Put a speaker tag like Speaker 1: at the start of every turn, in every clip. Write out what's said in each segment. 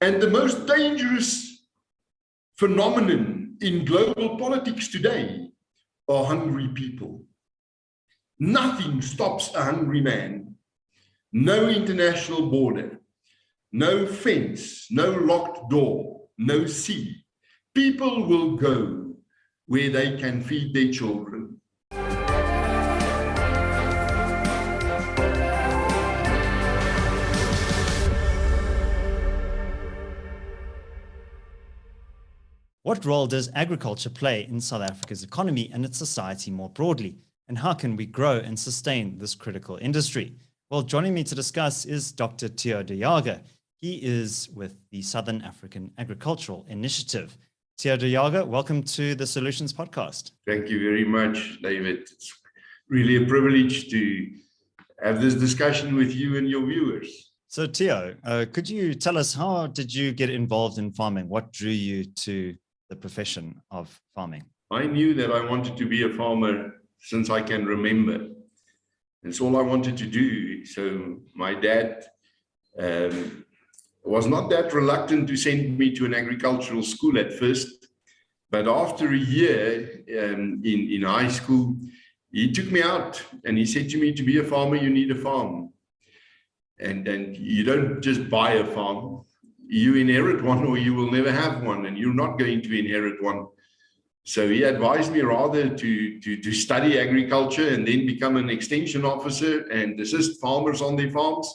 Speaker 1: And the most dangerous phenomenon in global politics today are hungry people. Nothing stops a hungry man. No international border, no fence, no locked door, no sea. People will go where they can feed their children.
Speaker 2: What role does agriculture play in South Africa's economy and its society more broadly? And how can we grow and sustain this critical industry? Well, joining me to discuss is Dr. Theo de Jager. He is with the Southern African Agricultural Initiative. Theo de Jager, welcome to the Solutions podcast.
Speaker 1: Thank you very much, David. It's really a privilege to have this discussion with you and your viewers.
Speaker 2: So Theo, could you tell us, how did you get involved in farming? What drew you to the profession of farming?
Speaker 1: I knew that I wanted to be a farmer since I can remember. It's all I wanted to do. So my dad was not that reluctant to send me to an agricultural school at first, but after a year in high school, he took me out and he said to me, to be a farmer, you need a farm. And you don't just buy a farm, you inherit one or you will never have one, and you're not going to inherit one. So he advised me rather to study agriculture and then become an extension officer and assist farmers on their farms,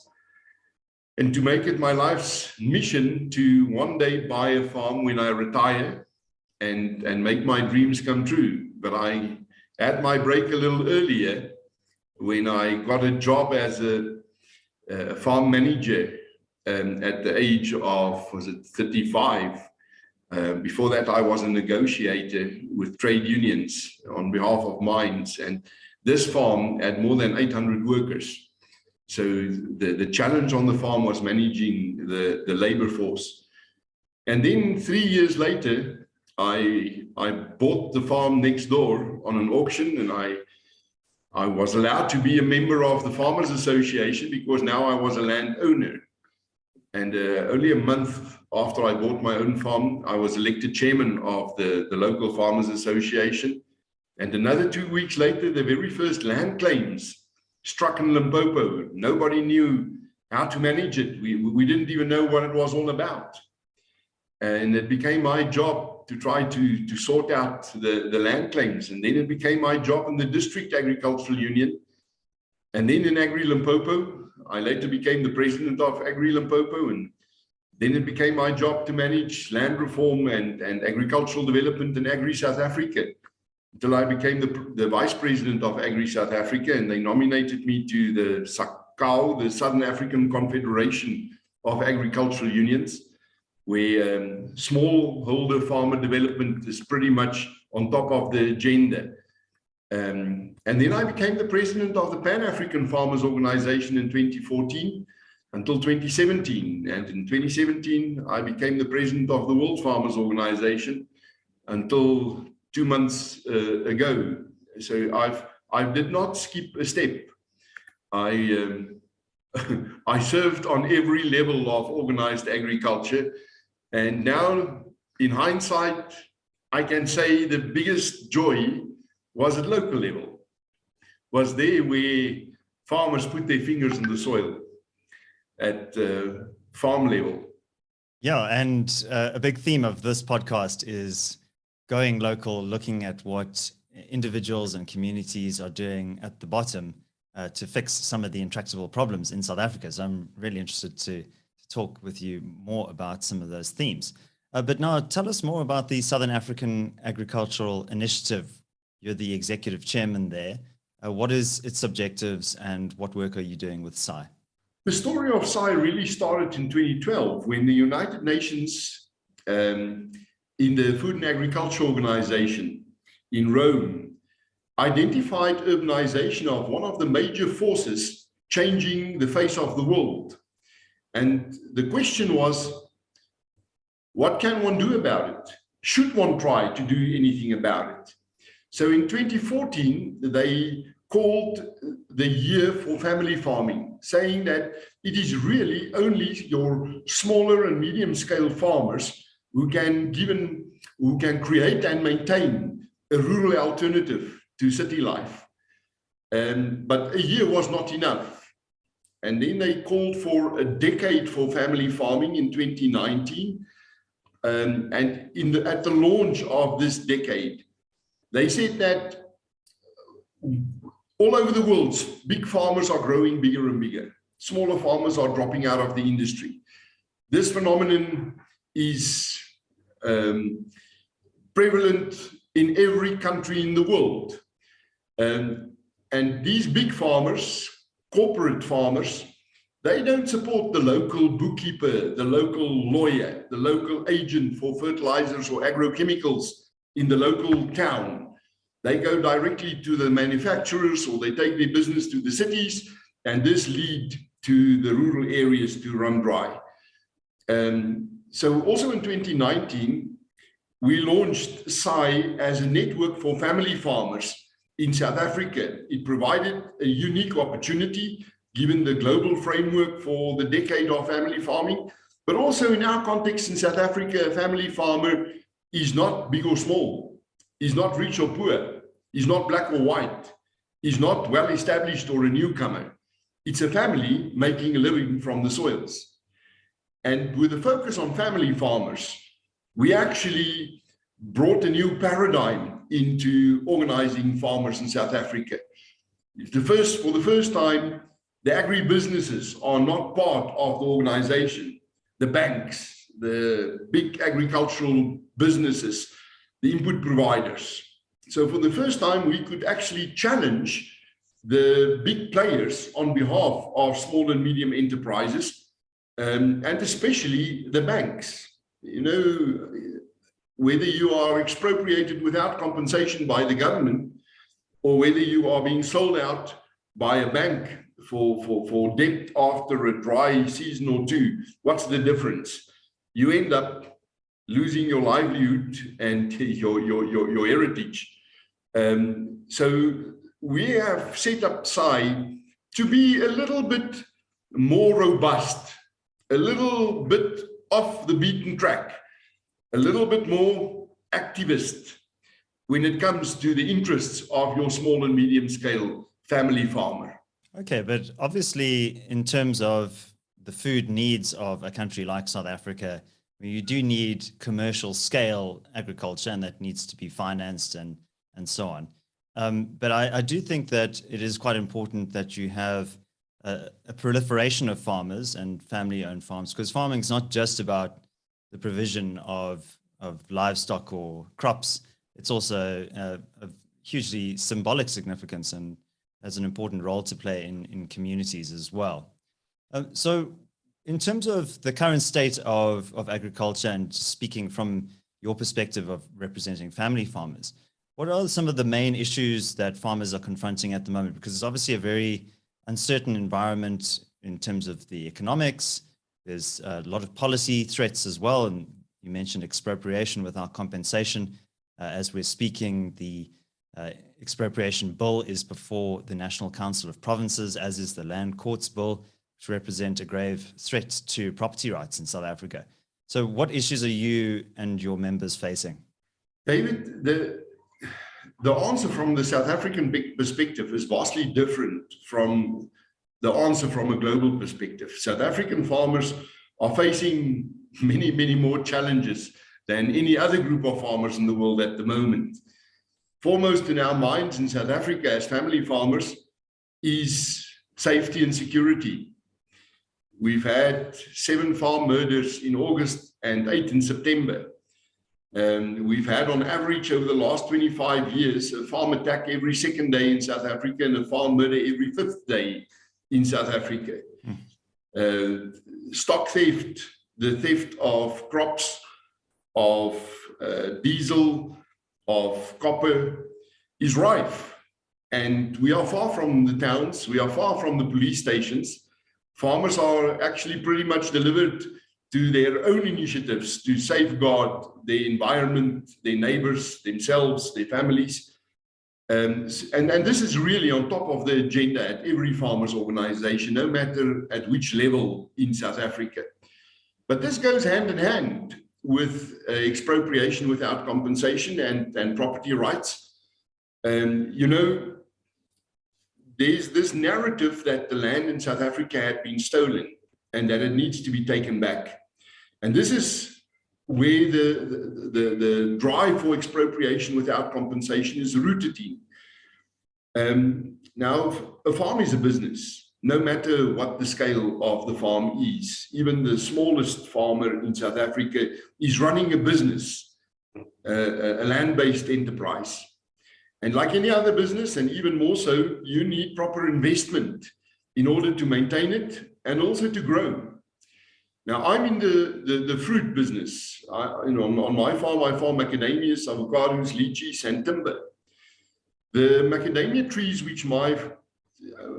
Speaker 1: and to make it my life's mission to one day buy a farm when I retire and make my dreams come true. But I had my break a little earlier when I got a job as a farm manager at the age of, 35. Before that, I was a negotiator with trade unions on behalf of mines, and this farm had more than 800 workers. So the challenge on the farm was managing the labor force. And then 3 years later, I bought the farm next door on an auction, and I was allowed to be a member of the Farmers Association because now I was a landowner. And only a month after I bought my own farm, I was elected chairman of the local Farmers Association. And another 2 weeks later, the very first land claims struck in Limpopo. Nobody knew how to manage it. We didn't even know what it was all about. And it became my job to try to sort out the land claims. And then it became my job in the District Agricultural Union. And then in Agri Limpopo, I later became the president of Agri Limpopo, and then it became my job to manage land reform and agricultural development in Agri South Africa, until I became the vice president of Agri South Africa, and they nominated me to the SACAU, the Southern African Confederation of Agricultural Unions, where smallholder farmer development is pretty much on top of the agenda. And then I became the president of the Pan-African Farmers Organization in 2014 until 2017. And in 2017, I became the president of the World Farmers Organization until 2 months ago. So I did not skip a step. I served on every level of organized agriculture. And now, in hindsight, I can say the biggest joy was at local level, was there where farmers put their fingers in the soil at farm level.
Speaker 2: Yeah, and a big theme of this podcast is going local, looking at what individuals and communities are doing at the bottom to fix some of the intractable problems in South Africa. So I'm really interested to talk with you more about some of those themes. But now tell us more about the Southern African Agricultural Initiative. You're the executive chairman there. What is its objectives and what work are you doing with Saai?
Speaker 1: The story of Saai really started in 2012 when the United Nations in the Food and Agriculture Organization in Rome identified urbanization of one of the major forces changing the face of the world. And the question was, what can one do about it? Should one try to do anything about it? So in 2014, they called the year for family farming, saying that it is really only your smaller and medium scale farmers who can create and maintain a rural alternative to city life. But a year was not enough. And then they called for a decade for family farming in 2019. And at the launch of this decade, they said that all over the world, big farmers are growing bigger and bigger. Smaller farmers are dropping out of the industry. This phenomenon is prevalent in every country in the world. And these big farmers, corporate farmers, they don't support the local bookkeeper, the local lawyer, the local agent for fertilizers or agrochemicals in the local town. They go directly to the manufacturers, or they take their business to the cities, and this leads to the rural areas to run dry. So also in 2019, we launched Saai as a network for family farmers in South Africa. It provided a unique opportunity given the global framework for the decade of family farming, but also in our context in South Africa, a family farmer is not big or small, is not rich or poor, is not black or white, is not well established or a newcomer. It's a family making a living from the soils. And with a focus on family farmers, we actually brought a new paradigm into organizing farmers in South Africa. For the first time, the agribusinesses are not part of the organization. The banks, the big agricultural businesses, the input providers. So for the first time, we could actually challenge the big players on behalf of small and medium enterprises, and especially the banks. You know, whether you are expropriated without compensation by the government, or whether you are being sold out by a bank for debt after a dry season or two, what's the difference? You end up losing your livelihood and your heritage. So we have set up Saai to be a little bit more robust, a little bit off the beaten track, a little bit more activist when it comes to the interests of your small and medium scale family farmer.
Speaker 2: Okay, but obviously in terms of the food needs of a country like South Africa, you do need commercial scale agriculture, and that needs to be financed and so on. But I do think that it is quite important that you have a proliferation of farmers and family-owned farms, because farming is not just about the provision of livestock or crops. It's also of hugely symbolic significance and has an important role to play in communities as well. So in terms of the current state of agriculture, and speaking from your perspective of representing family farmers, what are some of the main issues that farmers are confronting at the moment? Because it's obviously a very uncertain environment in terms of the economics. There's a lot of policy threats as well. And you mentioned expropriation without compensation. As we're speaking, the expropriation bill is before the National Council of Provinces, as is the Land Courts Bill, which represent a grave threat to property rights in South Africa. So what issues are you and your members facing?
Speaker 1: David, the answer from the South African perspective is vastly different from the answer from a global perspective. South African farmers are facing many, many more challenges than any other group of farmers in the world at the moment. Foremost in our minds in South Africa as family farmers is safety and security. We've had 7 farm murders in August and 8 in September. We've had on average over the last 25 years a farm attack every 2nd day in South Africa and a farm murder every 5th day in South Africa. Stock theft, the theft of crops, of diesel, of copper is rife. And we are far from the towns, we are far from the police stations. Farmers are actually pretty much delivered to their own initiatives to safeguard their environment, their neighbors, themselves, their families. And this is really on top of the agenda at every farmers organization, no matter at which level in South Africa. But this goes hand in hand with expropriation without compensation and property rights. You know, there's this narrative that the land in South Africa had been stolen and that it needs to be taken back. And this is where the drive for expropriation without compensation is rooted in. Now, a farm is a business, no matter what the scale of the farm is. Even the smallest farmer in South Africa is running a business, a land-based enterprise. And like any other business, and even more so, you need proper investment in order to maintain it and also to grow. Now, I'm in the fruit business. On my farm, I farm macadamias, avocados, lychees, and timber. The macadamia trees which my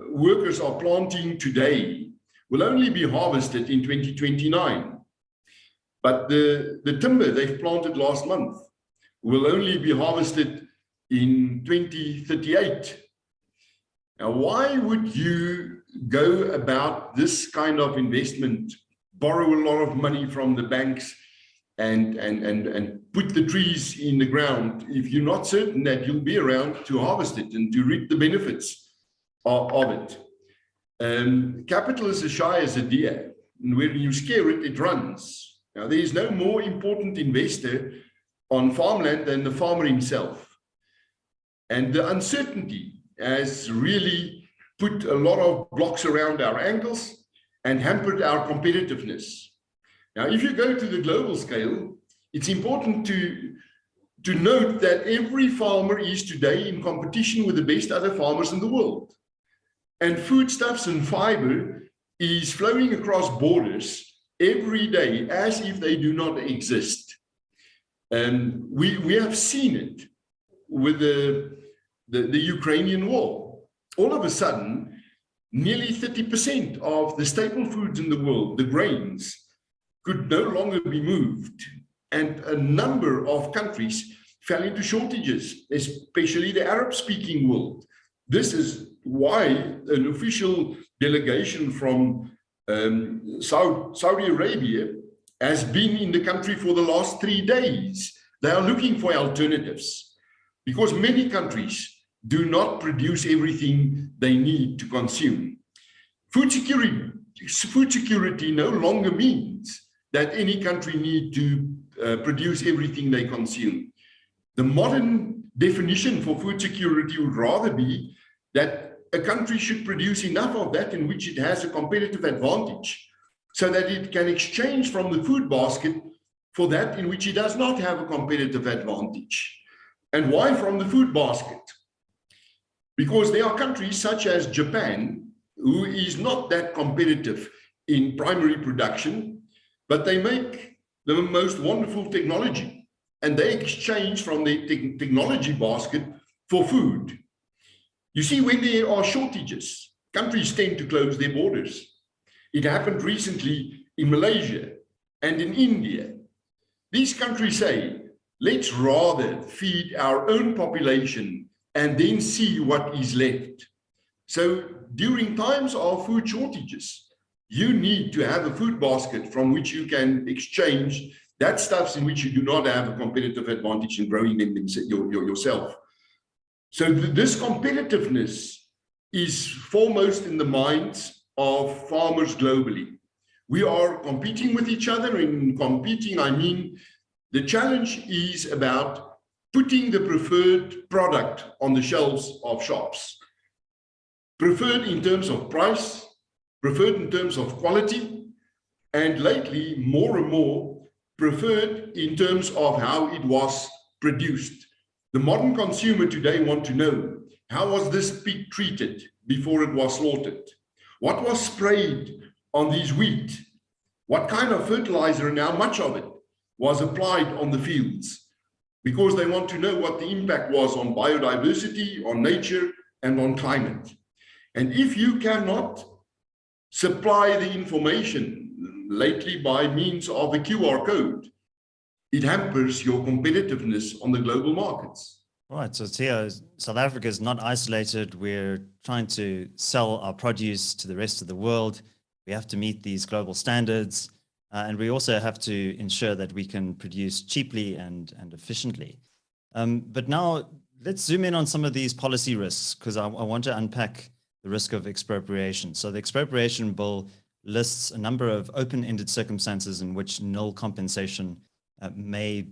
Speaker 1: workers are planting today will only be harvested in 2029. But the timber they've planted last month will only be harvested in 2038. Now, why would you go about this kind of investment, borrow a lot of money from the banks and put the trees in the ground if you're not certain that you'll be around to harvest it and to reap the benefits of it? Capital is as shy as a deer, and when you scare it, it runs. Now, there is no more important investor on farmland than the farmer himself. And the uncertainty has really put a lot of blocks around our ankles and hampered our competitiveness. Now, if you go to the global scale, it's important to note that every farmer is today in competition with the best other farmers in the world. And foodstuffs and fiber is flowing across borders every day as if they do not exist. And we have seen it with the Ukrainian war. All of a sudden, nearly 30% of the staple foods in the world, the grains, could no longer be moved. And a number of countries fell into shortages, especially the Arab-speaking world. This is why an official delegation from Saudi Arabia has been in the country for the last 3 days. They are looking for alternatives because many countries do not produce everything they need to consume. Food security no longer means that any country needs to produce everything they consume. The modern definition for food security would rather be that a country should produce enough of that in which it has a competitive advantage so that it can exchange from the food basket for that in which it does not have a competitive advantage. And why from the food basket? Because there are countries such as Japan, who is not that competitive in primary production, but they make the most wonderful technology, and they exchange from the technology basket for food. You see, when there are shortages, countries tend to close their borders. It happened recently in Malaysia and in India. These countries say, let's rather feed our own population and then see what is left. So during times of food shortages, you need to have a food basket from which you can exchange that stuffs in which you do not have a competitive advantage in growing them yourself. So this competitiveness is foremost in the minds of farmers globally. We are competing with each other. In competing, I mean, the challenge is about putting the preferred product on the shelves of shops. Preferred in terms of price, preferred in terms of quality, and lately, more and more, preferred in terms of how it was produced. The modern consumer today wants to know, how was this pig treated before it was slaughtered? What was sprayed on these wheat? What kind of fertilizer and how much of it was applied on the fields? Because they want to know what the impact was on biodiversity, on nature, and on climate. And if you cannot supply the information lately by means of a QR code, it hampers your competitiveness on the global markets.
Speaker 2: Right. So Theo, South Africa is not isolated. We're trying to sell our produce to the rest of the world. We have to meet these global standards. And we also have to ensure that we can produce cheaply and efficiently. But now let's zoom in on some of these policy risks, because I want to unpack the risk of expropriation. So the expropriation bill lists a number of open-ended circumstances in which null compensation may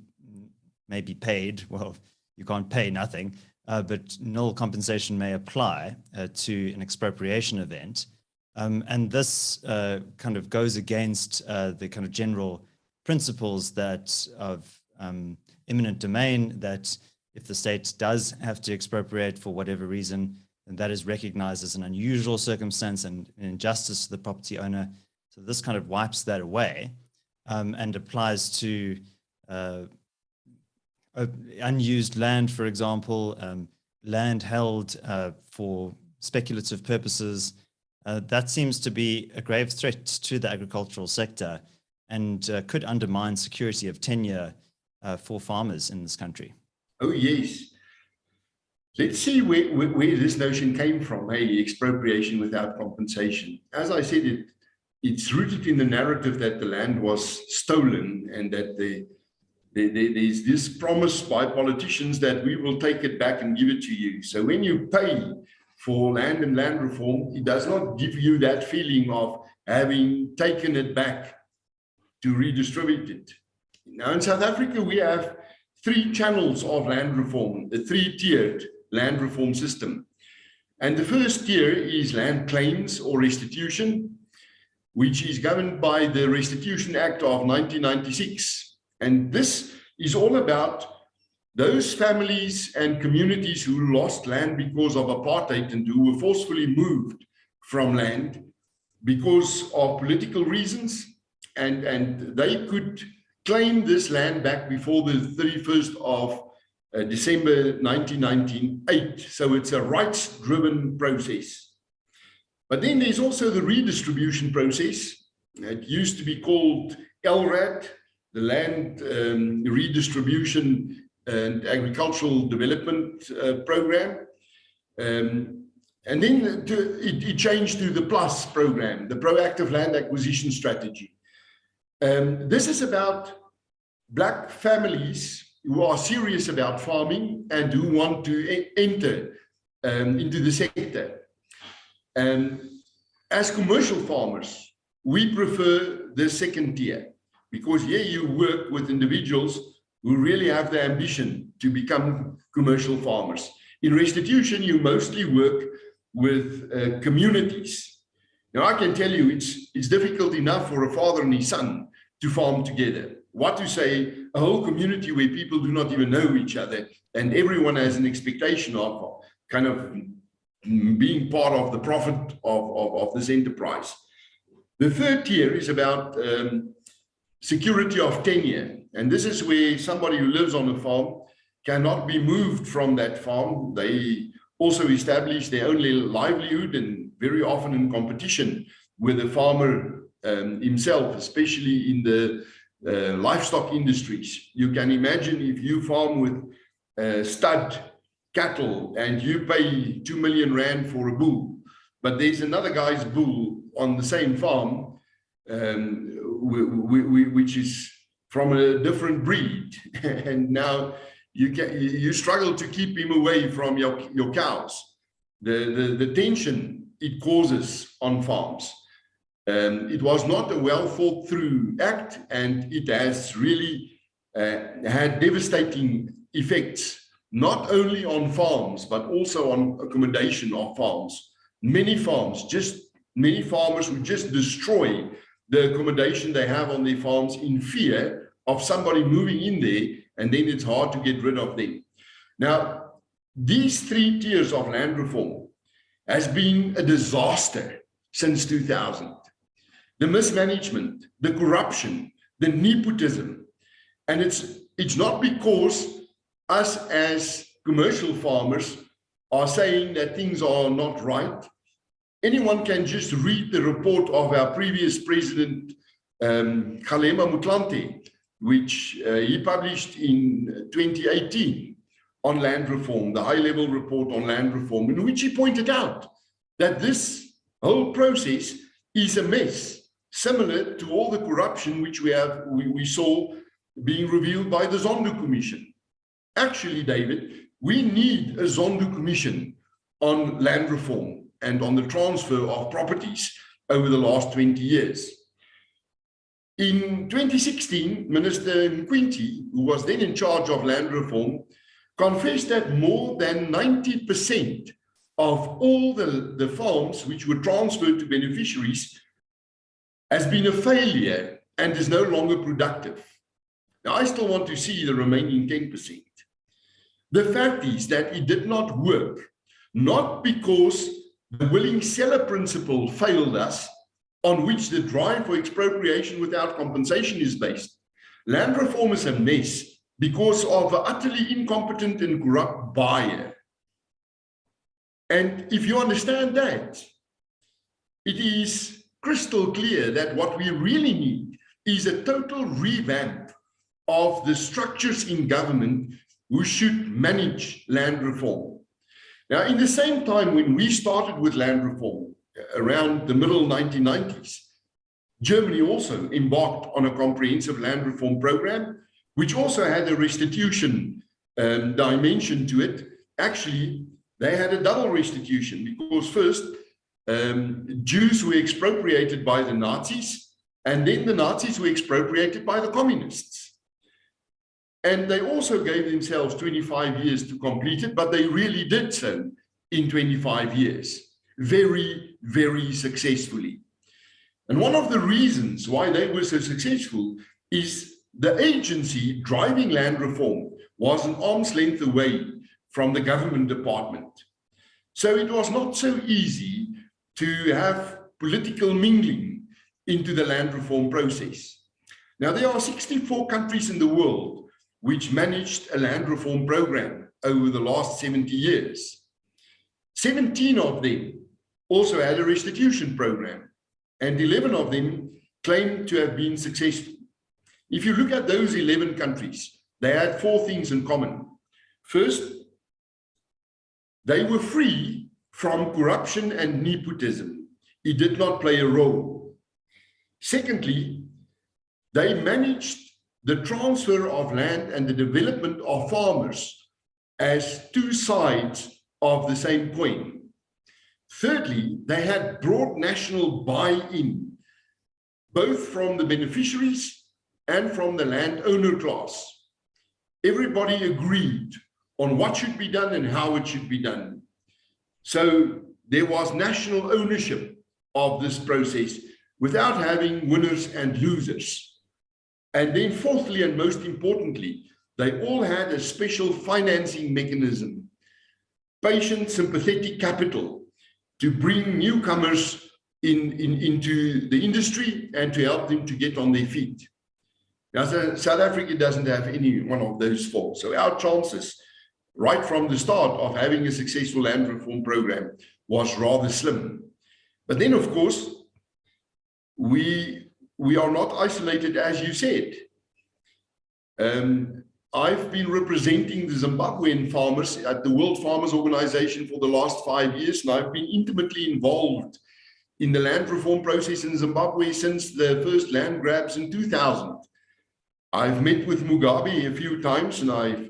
Speaker 2: be paid. Well, you can't pay nothing, but null compensation may apply to an expropriation event. And this kind of goes against the kind of general principles that of eminent domain, that if the state does have to expropriate for whatever reason, then that is recognized as an unusual circumstance and an injustice to the property owner. So this kind of wipes that away and applies to unused land, for example, land held for speculative purposes. That seems to be a grave threat to the agricultural sector and could undermine security of tenure for farmers in this country.
Speaker 1: Oh, yes. Let's see where this notion came from, expropriation without compensation. As I said, it's rooted in the narrative that the land was stolen and that there's this promise by politicians that we will take it back and give it to you. So when you pay for land and land reform, it does not give you that feeling of having taken it back to redistribute it. Now in South Africa, we have 3 channels of land reform, a 3-tiered land reform system. And the first tier is land claims or restitution, which is governed by the Restitution Act of 1996. And this is all about those families and communities who lost land because of apartheid and who were forcefully moved from land because of political reasons. And they could claim this land back before the 31st of December 1998. So it's a rights-driven process. But then there's also the redistribution process. It used to be called LRAD, the Land Redistribution and Agricultural Development Program. And then it changed to the PLUS program, the Proactive Land Acquisition Strategy. This is about Black families who are serious about farming and who want to enter into the sector. As commercial farmers, we prefer the second tier because here you work with individuals who really have the ambition to become commercial farmers. In restitution, you mostly work with communities. Now, I can tell you it's difficult enough for a father and his son to farm together. What to say, a whole community where people do not even know each other and everyone has an expectation of kind of being part of the profit of this enterprise. The third tier is about security of tenure. And this is where somebody who lives on a farm cannot be moved from that farm. They also establish their own livelihood and very often in competition with the farmer himself, especially in the livestock industries. You can imagine if you farm with stud cattle and you pay 2 million rand for a bull, but there's another guy's bull on the same farm, which is from a different breed, and now you struggle to keep him away from your cows. The tension it causes on farms. It was not a well thought through act, and it has really had devastating effects, not only on farms, but also on accommodation of farms. Many farmers would just destroy the accommodation they have on their farms in fear of somebody moving in there, and then it's hard to get rid of them. Now, these 3 tiers of land reform has been a disaster since 2000. The mismanagement, the corruption, the nepotism, and it's not because us as commercial farmers are saying that things are not right. Anyone can just read the report of our previous president, Kgalema Motlanthe, which he published in 2018, on land reform, the high-level report on land reform, in which he pointed out that this whole process is a mess, similar to all the corruption which we saw being revealed by the Zondo Commission. Actually, David, we need a Zondo Commission on land reform and on the transfer of properties over the last 20 years. In 2016, Minister Nkwinti, who was then in charge of land reform, confessed that more than 90% of all the farms which were transferred to beneficiaries has been a failure and is no longer productive. Now, I still want to see the remaining 10%. The fact is that it did not work, not because the willing seller principle failed us, on which the drive for expropriation without compensation is based. Land reform is a mess because of an utterly incompetent and corrupt buyer. And if you understand that, it is crystal clear that what we really need is a total revamp of the structures in government who should manage land reform. Now, in the same time when we started with land reform, around the middle 1990s, Germany also embarked on a comprehensive land reform program, which also had a restitution dimension to it. Actually, they had a double restitution because first, Jews were expropriated by the Nazis, and then the Nazis were expropriated by the communists. And they also gave themselves 25 years to complete it, but they really did so in 25 years, very, very successfully. And one of the reasons why they were so successful is the agency driving land reform was an arm's length away from the government department. So it was not so easy to have political mingling into the land reform process. Now, there are 64 countries in the world which managed a land reform program over the last 70 years. 17 of them also had a restitution program, and 11 of them claimed to have been successful. If you look at those 11 countries, they had four things in common. First, they were free from corruption and nepotism. It did not play a role. Secondly, they managed the transfer of land and the development of farmers as two sides of the same coin. Thirdly, they had broad national buy-in, both from the beneficiaries and from the landowner class. Everybody agreed on what should be done and how it should be done. So there was national ownership of this process without having winners and losers. And then fourthly, and most importantly, they all had a special financing mechanism, patient, sympathetic capital to bring newcomers into the industry and to help them to get on their feet. Now, South Africa doesn't have any one of those four. So our chances right from the start of having a successful land reform program was rather slim. But then, of course, we are not isolated, as you said. I've been representing the Zimbabwean farmers at the World Farmers Organization for the last 5 years, and I've been intimately involved in the land reform process in Zimbabwe since the first land grabs in 2000. I've met with Mugabe a few times, and I've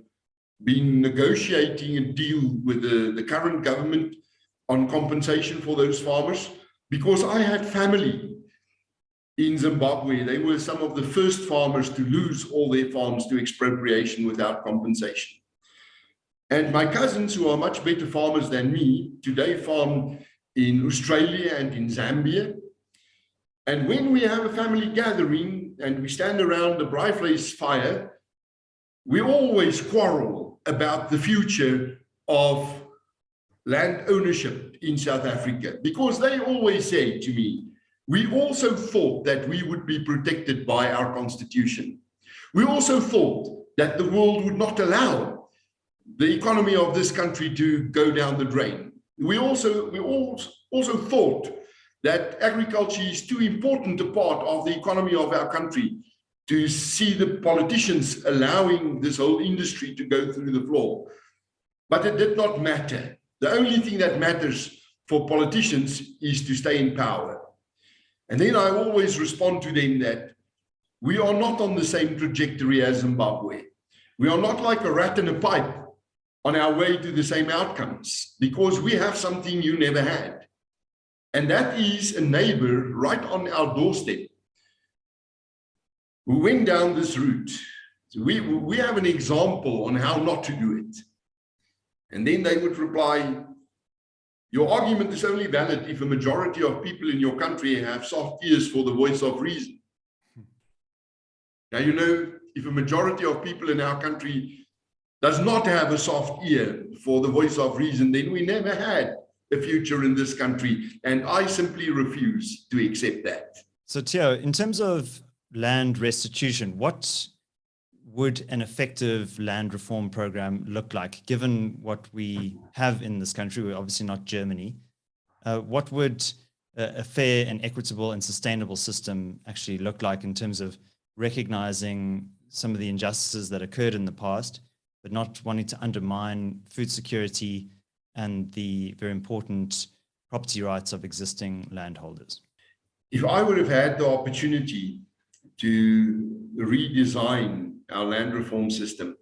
Speaker 1: been negotiating a deal with the current government on compensation for those farmers because I had family in Zimbabwe. They were some of the first farmers to lose all their farms to expropriation without compensation. And my cousins, who are much better farmers than me, today farm in Australia and in Zambia. And when we have a family gathering and we stand around the Braaivleis fire, we always quarrel about the future of land ownership in South Africa, because they always say to me, we also thought that we would be protected by our constitution. We also thought that the world would not allow the economy of this country to go down the drain. We also thought that agriculture is too important a part of the economy of our country to see the politicians allowing this whole industry to go through the floor. But it did not matter. The only thing that matters for politicians is to stay in power. And then I always respond to them that we are not on the same trajectory as Zimbabwe. We are not like a rat in a pipe on our way to the same outcomes, because we have something you never had. And that is a neighbor right on our doorstep who went down this route. So we have an example on how not to do it. And then they would reply, your argument is only valid if a majority of people in your country have soft ears for the voice of reason. Now, you know, if a majority of people in our country does not have a soft ear for the voice of reason, then we never had a future in this country. And I simply refuse to accept that.
Speaker 2: So, Theo, in terms of land restitution, what would an effective land reform program look like, given what we have in this country? We're obviously not Germany. What would a fair and equitable and sustainable system actually look like in terms of recognizing some of the injustices that occurred in the past, but not wanting to undermine food security and the very important property rights of existing landholders?
Speaker 1: If I would have had the opportunity to redesign our land reform system,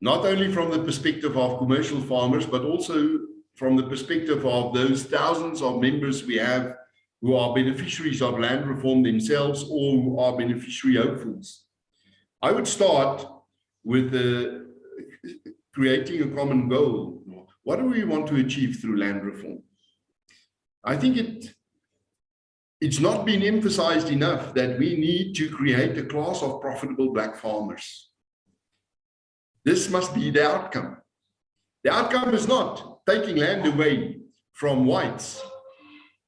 Speaker 1: not only from the perspective of commercial farmers, but also from the perspective of those thousands of members we have who are beneficiaries of land reform themselves or who are beneficiary hopefuls, I would start with creating a common goal. What do we want to achieve through land reform? I think it's not been emphasized enough that we need to create a class of profitable black farmers. This must be the outcome. The outcome is not taking land away from whites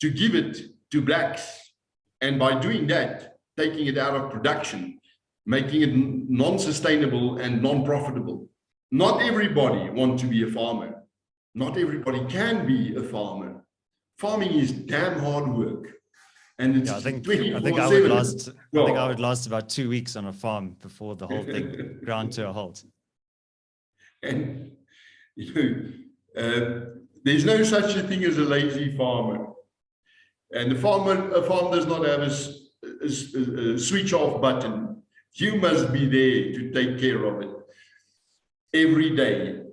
Speaker 1: to give it to blacks, and by doing that, taking it out of production, making it non-sustainable and non-profitable. Not everybody wants to be a farmer. Not everybody can be a farmer. Farming is damn hard work. And it's
Speaker 2: I think I would last about 2 weeks on a farm before the whole thing ground to a halt.
Speaker 1: And there's no such a thing as a lazy farmer. And a farm does not have a switch off button. You must be there to take care of it every day.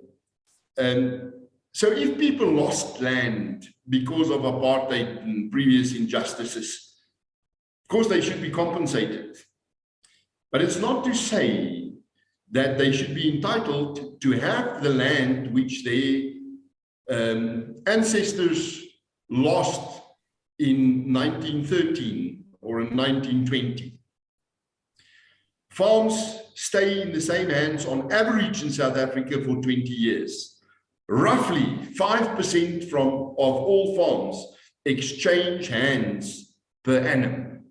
Speaker 1: And so if people lost land because of apartheid and previous injustices, of course they should be compensated. But it's not to say that they should be entitled to have the land which their ancestors lost in 1913 or in 1920. Farms stay in the same hands on average in South Africa for 20 years. Roughly 5% of all farms exchange hands per annum.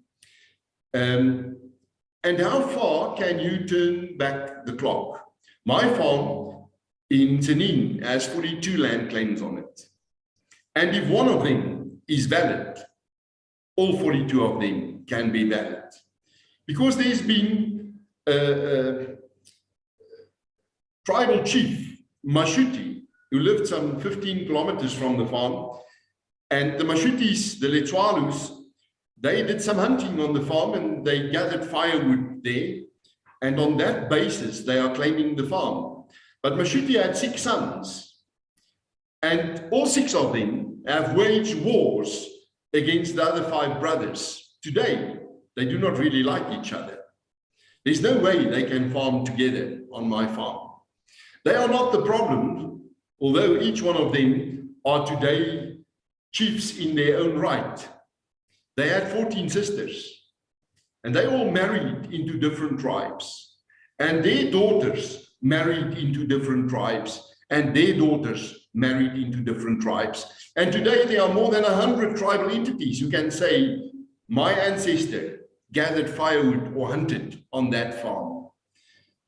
Speaker 1: And how far can you turn back the clock? My farm in Tsenin has 42 land claims on it. And if one of them is valid, all 42 of them can be valid. Because there's been a tribal chief, Mashuti, who lived some 15 kilometers from the farm. And the Mashutis, the Letswalus, they did some hunting on the farm and they gathered firewood there. And on that basis, they are claiming the farm. But Mashuti had 6 sons. And all 6 of them have waged wars against the other 5 brothers. Today, they do not really like each other. There's no way they can farm together on my farm. They are not the problem, although each one of them are today chiefs in their own right. They had 14 sisters, and they all married into different tribes. And their daughters married into different tribes, and their daughters married into different tribes. And today there are more than 100 tribal entities who can say, my ancestor gathered firewood or hunted on that farm.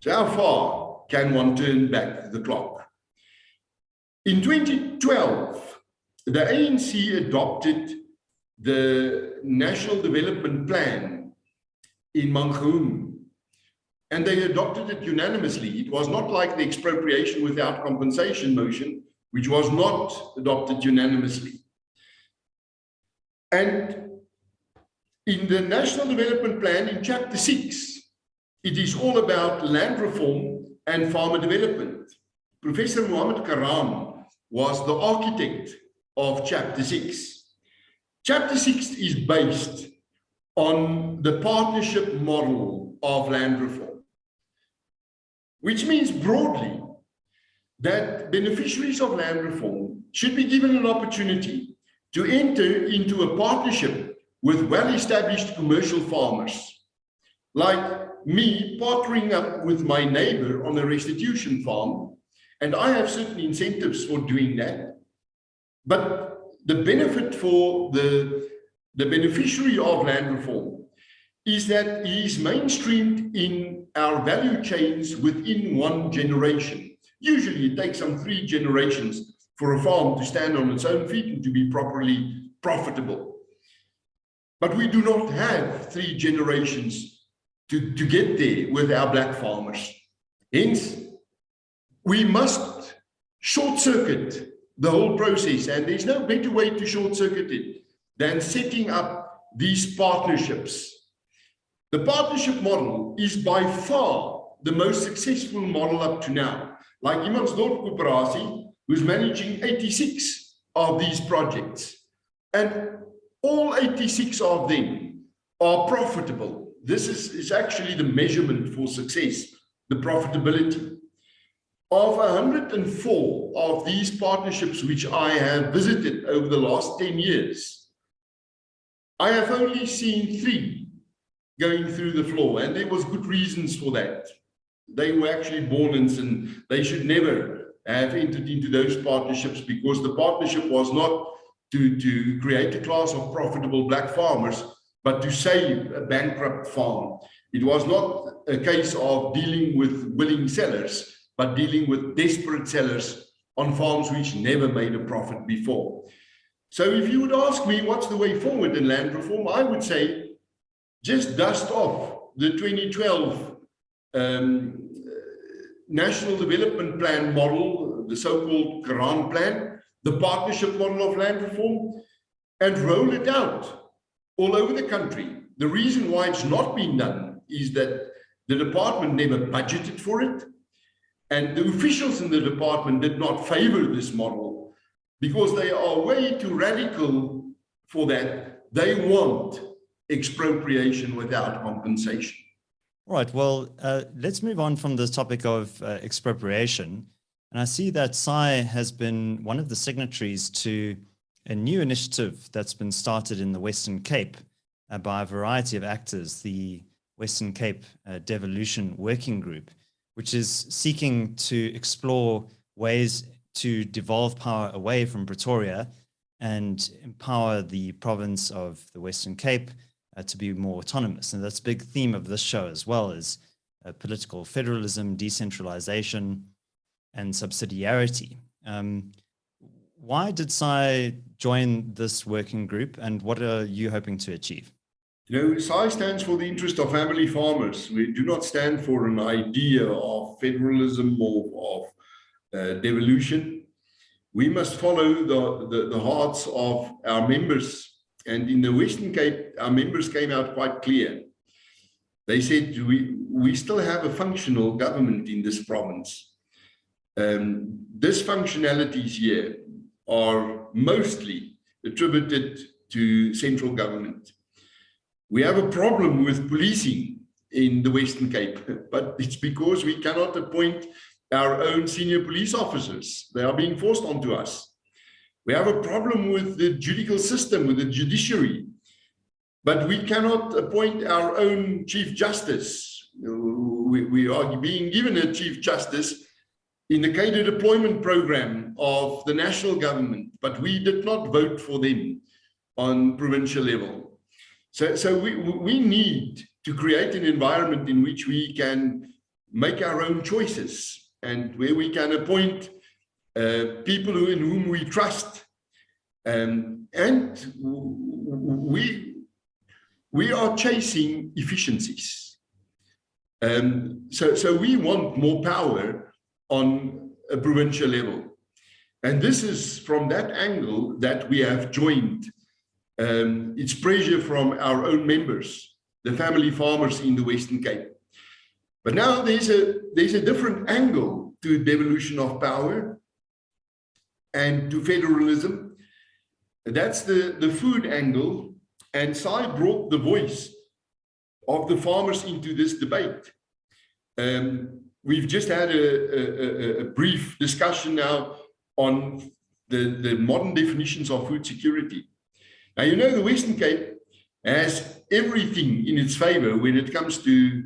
Speaker 1: So how far can one turn back the clock? In 2012, the ANC adopted the National Development Plan in Mangaung. and they adopted it unanimously. It was not like the Expropriation Without Compensation motion, which was not adopted unanimously. And in the National Development Plan, in Chapter 6, it is all about land reform and farmer development. Professor Mohammed Karam was the architect of Chapter 6. Chapter 6 is based on the partnership model of land reform, which means broadly that beneficiaries of land reform should be given an opportunity to enter into a partnership with well-established commercial farmers, like me partnering up with my neighbor on a restitution farm, and I have certain incentives for doing that. But the benefit for the beneficiary of land reform is that he is mainstreamed in our value chains within one generation. Usually it takes some 3 generations for a farm to stand on its own feet and to be properly profitable. But we do not have 3 generations to get there with our black farmers. Hence, we must short-circuit the whole process, and there's no better way to short-circuit it than setting up these partnerships. The partnership model is by far the most successful model up to now. Like Imansdorp Koöperasie, who's managing 86 of these projects, and all 86 of them are profitable. This is actually the measurement for success, the profitability. Of 104 of these partnerships which I have visited over the last 10 years, I have only seen 3 going through the floor, and there was good reasons for that. They were actually born in sin. They should never have entered into those partnerships, because the partnership was not to create a class of profitable black farmers, but to save a bankrupt farm. It was not a case of dealing with willing sellers, but dealing with desperate sellers on farms which never made a profit before. So if you would ask me what's the way forward in land reform, I would say just dust off the 2012 National Development Plan model, the so-called Quran plan, the partnership model of land reform, and roll it out all over the country. The reason why it's not been done is that the department never budgeted for it, and the officials in the department did not favor this model because they are way too radical for that. They want expropriation without compensation.
Speaker 2: All right, well, let's move on from this topic of expropriation. And I see that Saai has been one of the signatories to a new initiative that's been started in the Western Cape by a variety of actors, the Western Cape Devolution Working Group, which is seeking to explore ways to devolve power away from Pretoria and empower the province of the Western Cape to be more autonomous. And that's a big theme of this show as well, as political federalism, decentralization, and subsidiarity. Why did Saai join this working group, and what are you hoping to achieve?
Speaker 1: You know, Saai stands for the interest of family farmers. We do not stand for an idea of federalism or of devolution. We must follow the hearts of our members. And in the Western Cape, our members came out quite clear. They said, we still have a functional government in this province. Dysfunctionalities here are mostly attributed to central government. We have a problem with policing in the Western Cape, but it's because we cannot appoint our own senior police officers. They are being forced onto us. We have a problem with the judicial system, with the judiciary, but we cannot appoint our own chief justice. We are being given a chief justice in the cadre deployment program of the national government, but we did not vote for them on provincial level. So we need to create an environment in which we can make our own choices and where we can appoint people in whom we trust. And we are chasing efficiencies. So we want more power on a provincial level. And this is from that angle that we have joined. It's pressure from our own members, the family farmers in the Western Cape. But now there's a different angle to devolution of power and to federalism. That's the food angle. And Saai brought the voice of the farmers into this debate. We've just had a brief discussion now on the modern definitions of food security. Now, you know, the Western Cape has everything in its favor when it comes to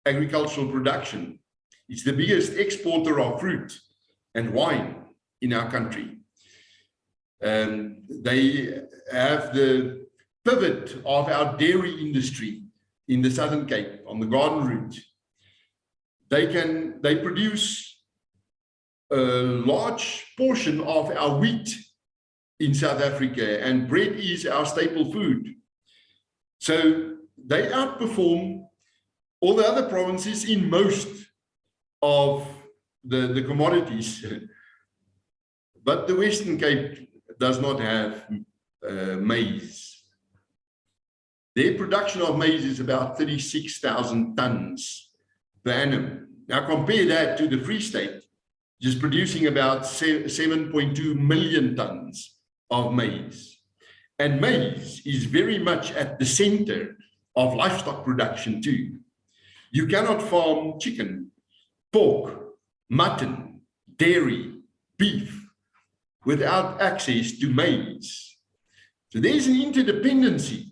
Speaker 1: agricultural production. It's the biggest exporter of fruit and wine in our country. They have the pivot of our dairy industry in the Southern Cape on the Garden Route. They produce a large portion of our wheat in South Africa, and bread is our staple food. So they outperform all the other provinces in most of the commodities. But the Western Cape does not have maize. Their production of maize is about 36,000 tons per annum. Now compare that to the Free State, just producing about 7.2 million tons of maize. And maize is very much at the center of livestock production too. You cannot farm chicken, pork, mutton, dairy, beef without access to maize. So there's an interdependency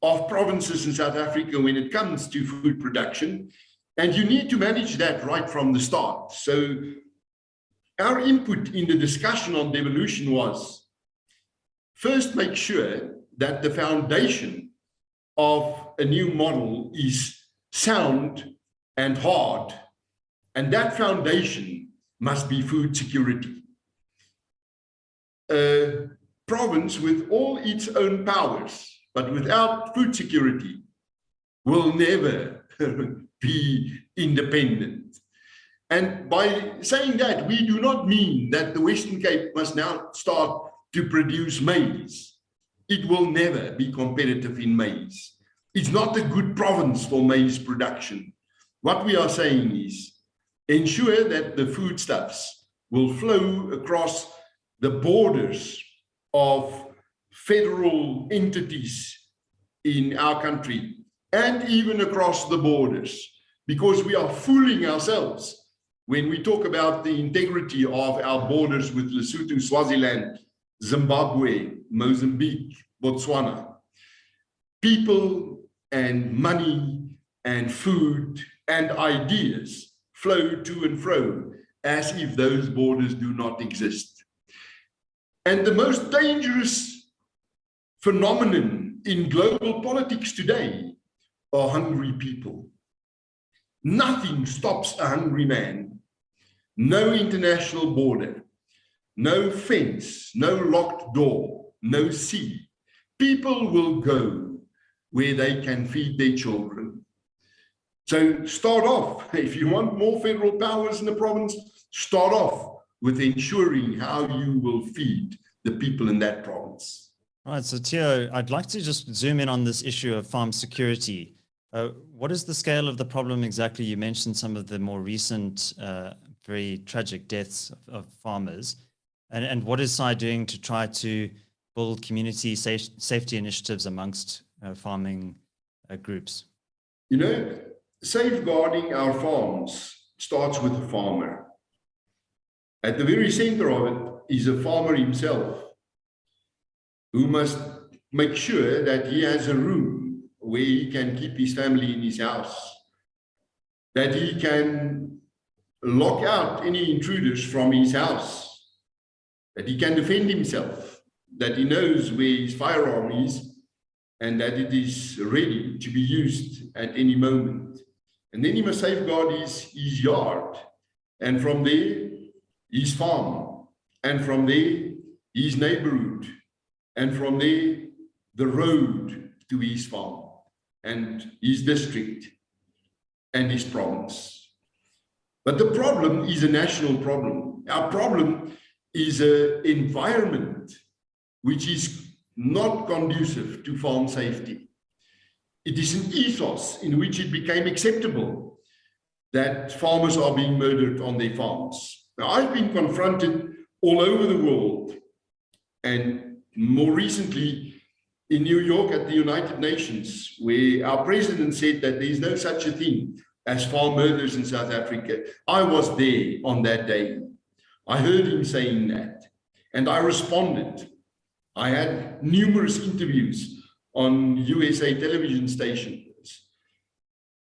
Speaker 1: of provinces in South Africa when it comes to food production, and you need to manage that right from the start. So our input in the discussion on devolution was, first, make sure that the foundation of a new model is sound and hard, and that foundation must be food security. A province with all its own powers, but without food security, will never be independent. And by saying that, we do not mean that the Western Cape must now start to produce maize. It will never be competitive in maize. It's not a good province for maize production. What we are saying is ensure that the foodstuffs will flow across the borders of federal entities in our country and even across the borders, because we are fooling ourselves when we talk about the integrity of our borders with Lesotho, Swaziland, Zimbabwe, Mozambique, Botswana. People and money and food and ideas flow to and fro as if those borders do not exist. And the most dangerous phenomenon in global politics today are hungry people. Nothing stops a hungry man. No international border, no fence, no locked door, no sea. People will go where they can feed their children. So start off, if you want more federal powers in the province, start off with ensuring how you will feed the people in that province.
Speaker 2: All right, so Theo, I'd like to just zoom in on this issue of farm security. What is the scale of the problem exactly? You mentioned some of the more recent very tragic deaths of farmers. And what is Saai doing to try to build community safety initiatives amongst farming groups?
Speaker 1: You know, safeguarding our farms starts with the farmer. At the very center of it is a farmer himself, who must make sure that he has a room where he can keep his family in his house, that he can lock out any intruders from his house, that he can defend himself, that he knows where his firearm is, and that it is ready to be used at any moment. And then he must safeguard his yard, and from there, his farm, and from there, his neighborhood, and from there, the road to his farm and his district. and his province. But the problem is a national problem. Our problem is an environment which is not conducive to farm safety. It is an ethos in which it became acceptable that farmers are being murdered on their farms. Now, I've been confronted all over the world, and more recently in New York at the United Nations, where our president said that there is no such a thing as farm murders in South Africa. I was there on that day. I heard him saying that, and I responded. I had numerous interviews on USA television stations.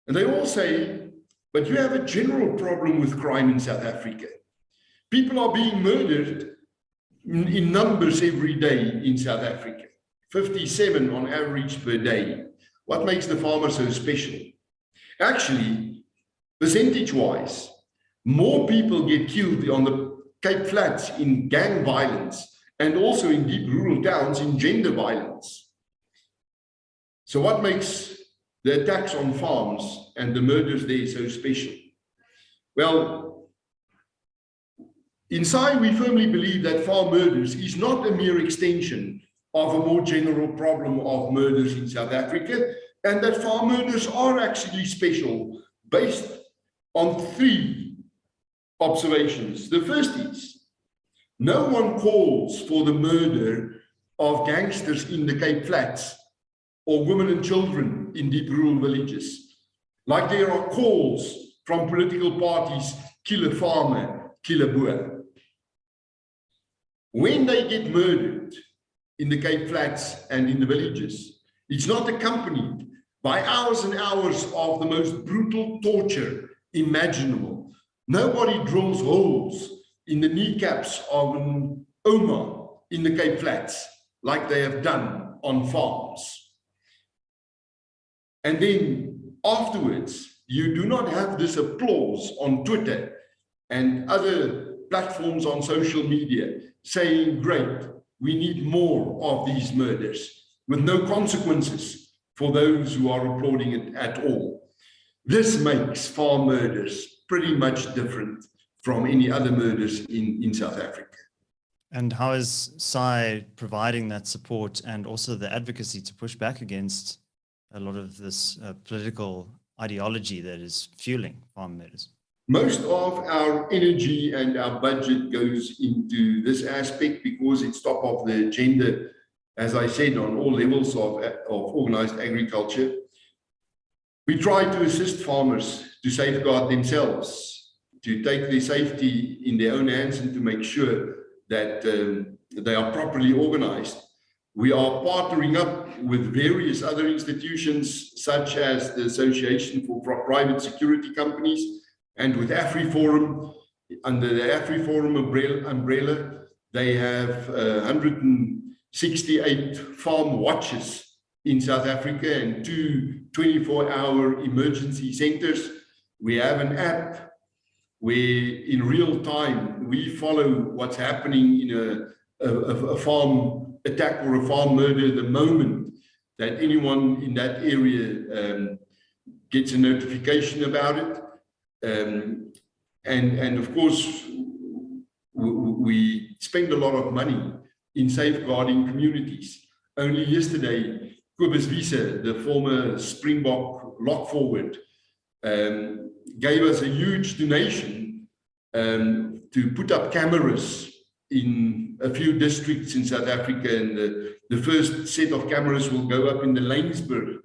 Speaker 1: And they all say, but you have a general problem with crime in South Africa. People are being murdered in numbers every day in South Africa. 57 on average per day. What makes the farmer so special? Actually, percentage-wise, more people get killed on the Cape Flats in gang violence and also in deep rural towns in gender violence. So what makes the attacks on farms and the murders there so special? Well, in Saai, we firmly believe that farm murders is not a mere extension of a more general problem of murders in South Africa, and that farm murders are actually special based on 3 observations. The first is, no one calls for the murder of gangsters in the Cape Flats or women and children in deep rural villages, like there are calls from political parties, kill a farmer, kill a boer. When they get murdered in the Cape Flats and in the villages, it's not accompanied by hours and hours of the most brutal torture imaginable. Nobody drills holes in the kneecaps of an Oma in the Cape Flats like they have done on farms. And then afterwards, you do not have this applause on Twitter and other platforms on social media saying, great, we need more of these murders with no consequences for those who are applauding it at all. This makes farm murders pretty much different from any other murders in South Africa.
Speaker 2: And how is Saai providing that support and also the advocacy to push back against a lot of this political ideology that is fueling farm murders?
Speaker 1: Most of our energy and our budget goes into this aspect because it's top of the agenda, as I said, on all levels of organized agriculture. We try to assist farmers to safeguard themselves, to take their safety in their own hands and to make sure that they are properly organized. We are partnering up with various other institutions, such as the Association for Private Security Companies, and with AfriForum. Under the AfriForum umbrella, they have 168 farm watches in South Africa and 2 24-hour emergency centers. We have an app where in real time we follow what's happening in a farm attack or a farm murder the moment that anyone in that area gets a notification about it. And of course, we spend a lot of money in safeguarding communities. Only yesterday, Kobus Wiese, the former Springbok lock forward, gave us a huge donation to put up cameras in a few districts in South Africa, and the first set of cameras will go up in the Laingsburg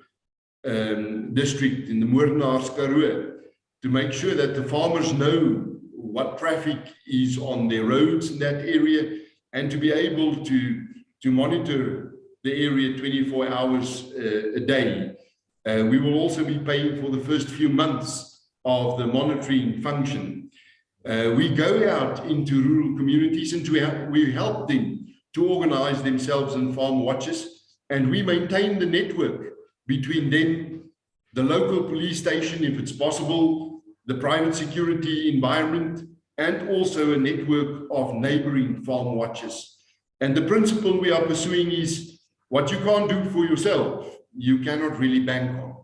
Speaker 1: district in the Moordenaars Karoo, to make sure that the farmers know what traffic is on their roads in that area, and to be able to monitor the area 24 hours a day. We will also be paying for the first few months of the monitoring function. We go out into rural communities and we help them to organize themselves in farm watches, and we maintain the network between them, the local police station, if it's possible, the private security environment, and also a network of neighboring farm watches. And the principle we are pursuing is what you can't do for yourself, you cannot really bank on.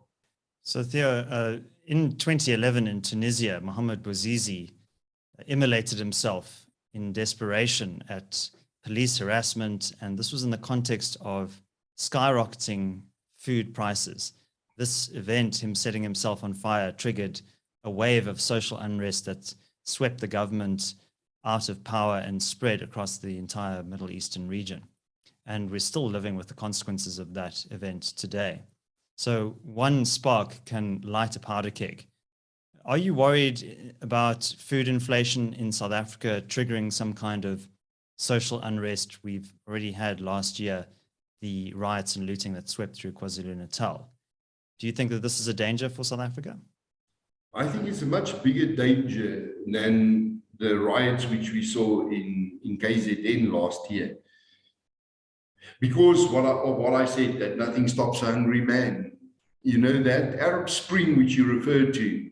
Speaker 2: So Theo, In 2011 in Tunisia, Mohamed Bouazizi immolated himself in desperation at police harassment, and this was in the context of skyrocketing food prices. This event, him setting himself on fire, triggered a wave of social unrest that swept the government out of power and spread across the entire Middle Eastern region. And we're still living with the consequences of that event today. So one spark can light a powder keg. Are you worried about food inflation in South Africa triggering some kind of social unrest? We've already had last year the riots and looting that swept through KwaZulu-Natal. Do you think that this is a danger for South Africa?
Speaker 1: I think it's a much bigger danger than the riots which we saw in KZN last year. Because what I said, that nothing stops a hungry man. You know, that Arab Spring which you referred to,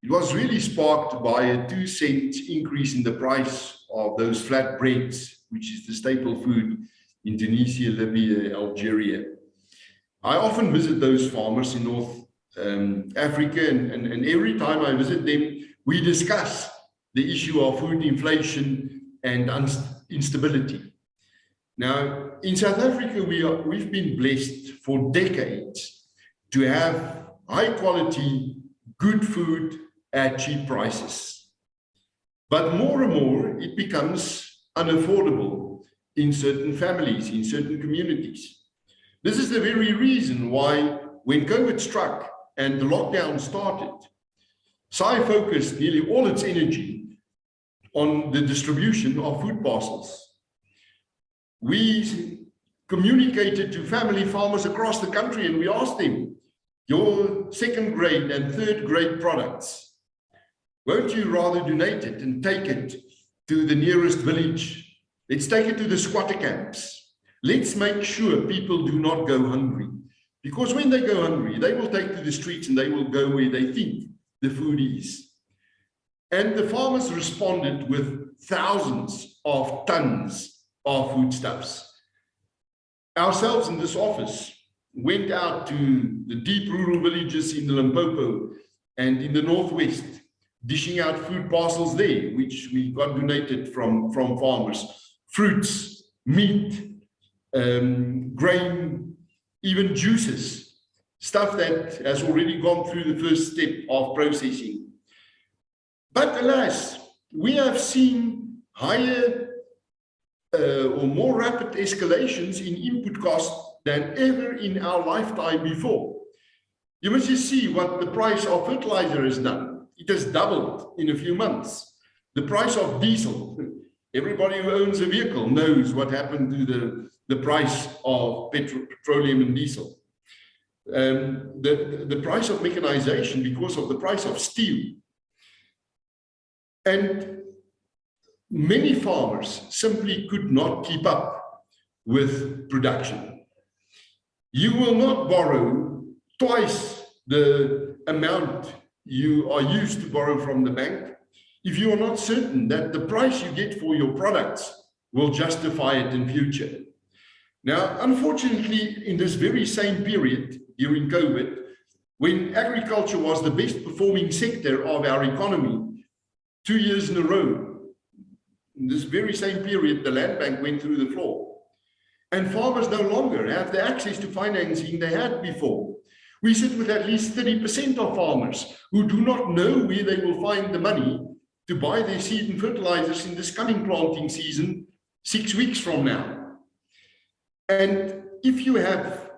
Speaker 1: it was really sparked by a 2-cent increase in the price of those flatbreads, which is the staple food in Tunisia, Libya, Algeria. I often visit those farmers in North Africa, and every time I visit them, we discuss the issue of food inflation and instability. Now, in South Africa, we've been blessed for decades to have high quality, good food at cheap prices. But more and more, it becomes unaffordable in certain families, in certain communities. This is the very reason why when COVID struck and the lockdown started, Saai focused nearly all its energy on the distribution of food parcels. We communicated to family farmers across the country and we asked them, your second grade and third grade products, won't you rather donate it and take it to the nearest village? Let's take it to the squatter camps. Let's make sure people do not go hungry. Because when they go hungry, they will take to the streets and they will go where they think the food is. And the farmers responded with thousands of tons of foodstuffs. Ourselves in this office went out to the deep rural villages in the Limpopo and in the Northwest, dishing out food parcels there, which we got donated from farmers, fruits, meat, grain, even juices, stuff that has already gone through the first step of processing. But alas, we have seen higher or more rapid escalations in input costs than ever in our lifetime before. You must just see what the price of fertilizer has done. It has doubled in a few months. The price of diesel, everybody who owns a vehicle knows what happened to the price of petroleum and diesel. The price of mechanization because of the price of steel. And many farmers simply could not keep up with production. You will not borrow twice the amount you are used to borrow from the bank if you are not certain that the price you get for your products will justify it in future. Now, unfortunately, in this very same period during COVID, when agriculture was the best performing sector of our economy, 2 years in a row, in this very same period, the land bank went through the floor. And farmers no longer have the access to financing they had before. We sit with at least 30% of farmers who do not know where they will find the money to buy their seed and fertilizers in this coming planting season 6 weeks from now. And if you have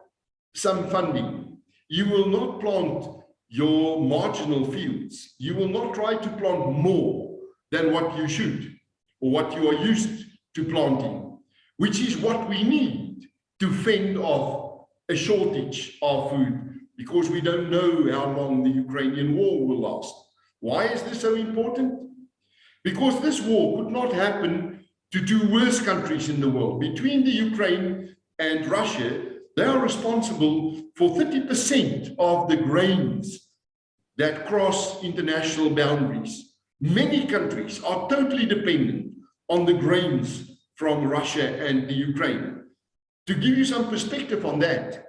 Speaker 1: some funding, you will not plant your marginal fields. You will not try to plant more than what you should or what you are used to planting, which is what we need to fend off a shortage of food, because we don't know how long the Ukrainian war will last. Why is this so important? Because this war could not happen to two worst countries in the world. Between the Ukraine and Russia, they are responsible for 30% of the grains that cross international boundaries. Many countries are totally dependent on the grains from Russia and the Ukraine. To give you some perspective on that,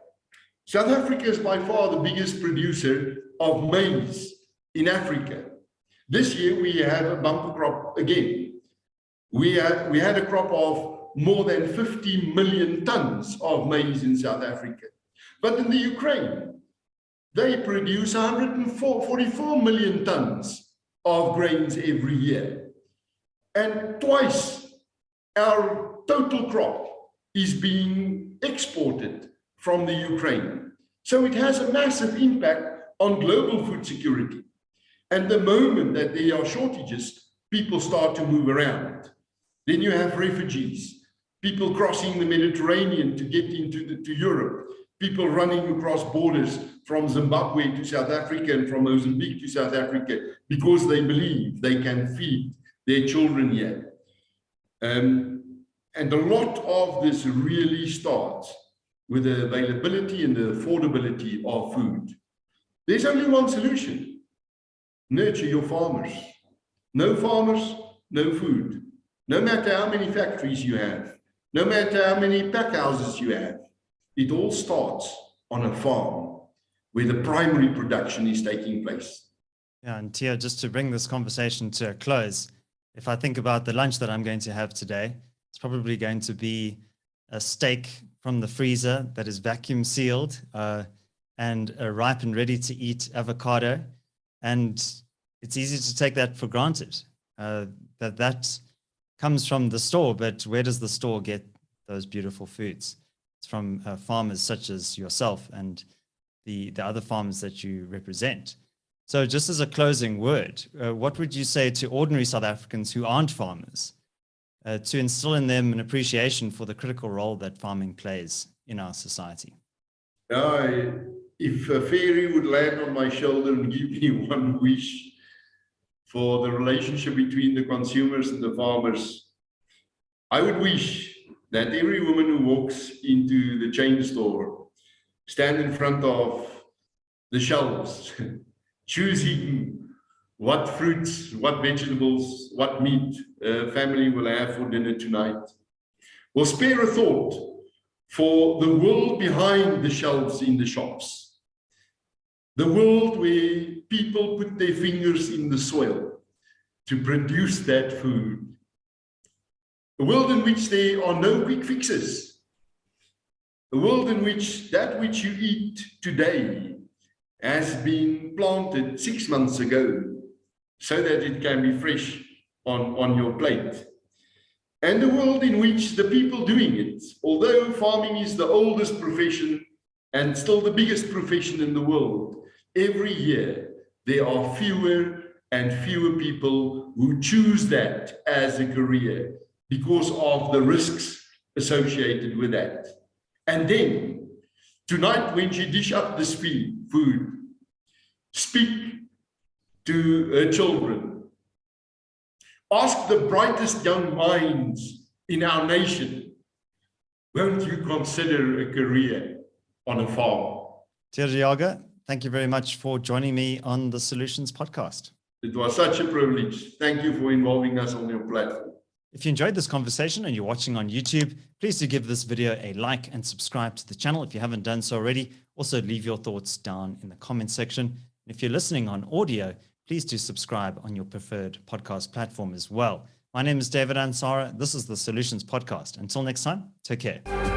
Speaker 1: South Africa is by far the biggest producer of maize in Africa. This year we had a bumper crop again. We had a crop of more than 50 million tons of maize in South Africa. But in the Ukraine, they produce 144 million tons of grains every year. And twice our total crop is being exported from the Ukraine. So it has a massive impact on global food security. And the moment that there are shortages, people start to move around. Then you have refugees, people crossing the Mediterranean to get to Europe, people running across borders from Zimbabwe to South Africa and from Mozambique to South Africa because they believe they can feed their children here. And a lot of this really starts with the availability and the affordability of food. There's only one solution: nurture your farmers. No farmers, no food. No matter how many factories you have, no matter how many pack houses you have, it all starts on a farm where the primary production is taking place.
Speaker 2: Yeah, and Theo, just to bring this conversation to a close, if I think about the lunch that I'm going to have today, it's probably going to be a steak from the freezer that is vacuum sealed and a ripe and ready to eat avocado. And it's easy to take that for granted, that comes from the store, but where does the store get those beautiful foods? It's from farmers such as yourself and the other farmers that you represent. So just as a closing word, what would you say to ordinary South Africans who aren't farmers to instill in them an appreciation for the critical role that farming plays in our society?
Speaker 1: If a fairy would land on my shoulder and give me one wish for the relationship between the consumers and the farmers, I would wish that every woman who walks into the chain store stand in front of the shelves, choosing what fruits, what vegetables, what meat family will have for dinner tonight, will spare a thought for the world behind the shelves in the shops. The world where people put their fingers in the soil to produce that food. A world in which there are no quick fixes. A world in which that which you eat today has been planted 6 months ago so that it can be fresh on your plate. And a world in which the people doing it, although farming is the oldest profession and still the biggest profession in the world, every year there are fewer and fewer people who choose that as a career because of the risks associated with that. And then, tonight when she dish up this food, speak to her children. Ask the brightest young minds in our nation, won't you consider a career on a farm?
Speaker 2: Theo de Jager, thank you very much for joining me on the Solutions podcast.
Speaker 1: It was such a privilege. Thank you for involving us on your platform.
Speaker 2: If you enjoyed this conversation and you're watching on YouTube, please do give this video a like and subscribe to the channel if you haven't done so already. Also, leave your thoughts down in the comment section. And if you're listening on audio, please do subscribe on your preferred podcast platform as well. My name is David Ansara. This is the Solutions Podcast. Until next time, take care.